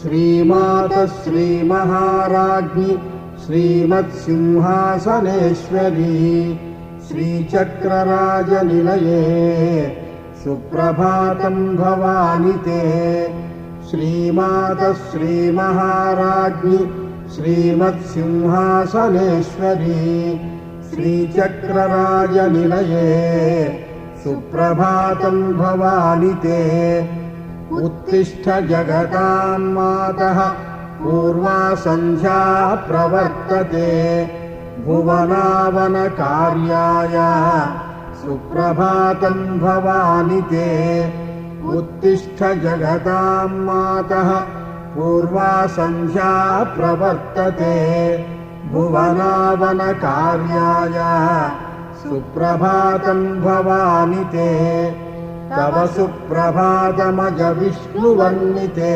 श्रीमातः श्रीमहाराज्ञी श्रीमत्सिंहासनेश्वरी श्रीचक्रराजनिलये सुप्रभातं भवानि ते। श्रीमातः श्रीमहाराज्ञी श्रीमत्सिंहासनेश्वरी श्रीचक्रराजनिलये सुप्रभातं भवानि ते। उत्तिष्ठ जगतां मातः पूर्वा सन्ध्या प्रवर्तते भुवनावनकार्याय सुप्रभातं भवानि ते। उत्तिष्ठ जगतां मातः पूर्वा सन्ध्या प्रवर्तते भुवनावनकार्याय सुप्रभातं भवानि ते। तव सुप्रभातमज विष्णुवन्दिते